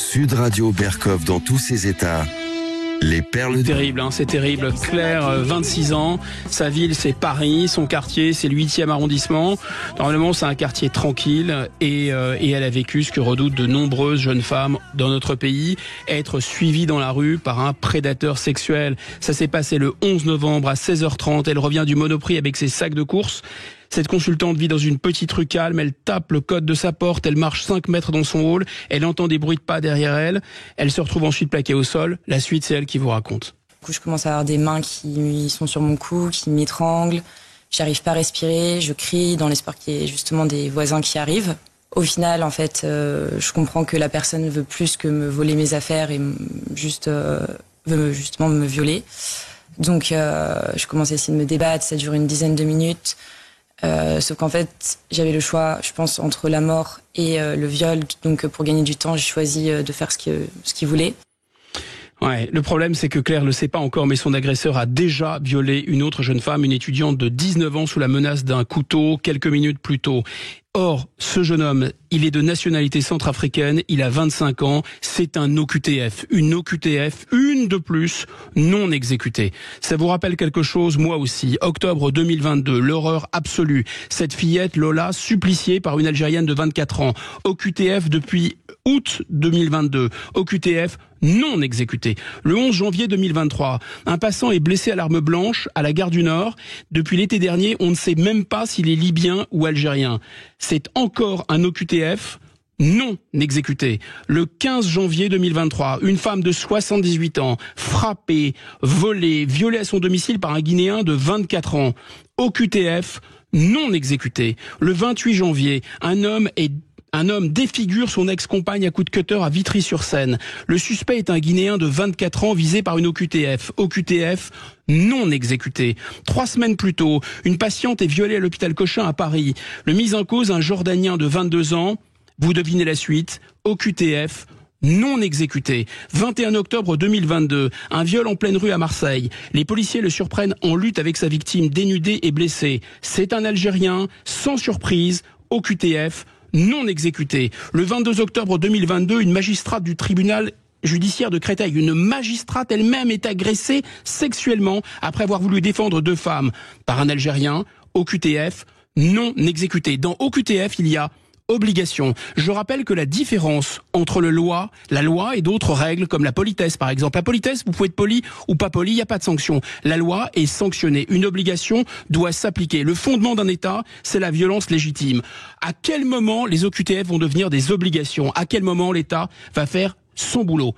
Sud Radio Berkov dans tous ses états. Les perles C'est terrible, hein, c'est terrible. Claire, 26 ans, sa ville c'est Paris, son quartier c'est le 8e arrondissement. Normalement c'est un quartier tranquille et elle a vécu ce que redoutent de nombreuses jeunes femmes dans notre pays, être suivies dans la rue par un prédateur sexuel. Ça s'est passé le 11 novembre à 16h30, elle revient du Monoprix avec ses sacs de courses. Cette consultante vit dans une petite rue calme, elle tape le code de sa porte, elle marche 5 mètres dans son hall, elle entend des bruits de pas derrière elle, elle se retrouve ensuite plaquée au sol. La suite, c'est elle qui vous raconte. Du coup, je commence à avoir des mains qui sont sur mon cou, qui m'étranglent, j'arrive pas à respirer, je crie dans l'espoir qu'il y ait justement des voisins qui arrivent. Au final, en fait, je comprends que la personne veut plus que me voler mes affaires et veut justement me violer. Donc, je commence à essayer de me débattre, ça dure une dizaine de minutes. Sauf qu'en fait, j'avais le choix, je pense, entre la mort et le viol. Donc, pour gagner du temps, j'ai choisi de faire ce qu'il voulait. Ouais, le problème, c'est que Claire ne le sait pas encore, mais son agresseur a déjà violé une autre jeune femme, une étudiante de 19 ans, sous la menace d'un couteau, quelques minutes plus tôt. Or, ce jeune homme, il est de nationalité centrafricaine, il a 25 ans, c'est un OQTF. Une OQTF, une de plus, non exécutée. Ça vous rappelle quelque chose? Moi aussi. Octobre 2022, l'horreur absolue. Cette fillette, Lola, suppliciée par une Algérienne de 24 ans. OQTF depuis août 2022. OQTF non exécuté. Le 11 janvier 2023, un passant est blessé à l'arme blanche à la gare du Nord. Depuis l'été dernier, on ne sait même pas s'il est libyen ou algérien. C'est encore un OQTF non exécuté. Le 15 janvier 2023, une femme de 78 ans, frappée, volée, violée à son domicile par un Guinéen de 24 ans. OQTF non exécuté. Le 28 janvier, un homme défigure son ex-compagne à coups de cutter à Vitry-sur-Seine. Le suspect est un Guinéen de 24 ans visé par une OQTF. OQTF non exécuté. 3 semaines plus tôt, une patiente est violée à l'hôpital Cochin à Paris. Le mis en cause, un Jordanien de 22 ans. Vous devinez la suite. OQTF non exécuté. 21 octobre 2022, un viol en pleine rue à Marseille. Les policiers le surprennent en lutte avec sa victime dénudée et blessée. C'est un Algérien, sans surprise. OQTF non exécuté. Le 22 octobre 2022, une magistrate du tribunal judiciaire de Créteil, une magistrate elle-même, est agressée sexuellement après avoir voulu défendre 2 femmes par un Algérien. OQTF non exécuté. Dans OQTF, il y a obligation. Je rappelle que la différence entre la loi et d'autres règles, comme la politesse par exemple. La politesse, vous pouvez être poli ou pas poli, il n'y a pas de sanction. La loi est sanctionnée. Une obligation doit s'appliquer. Le fondement d'un État, c'est la violence légitime. À quel moment les OQTF vont devenir des obligations? À quel moment l'État va faire son boulot?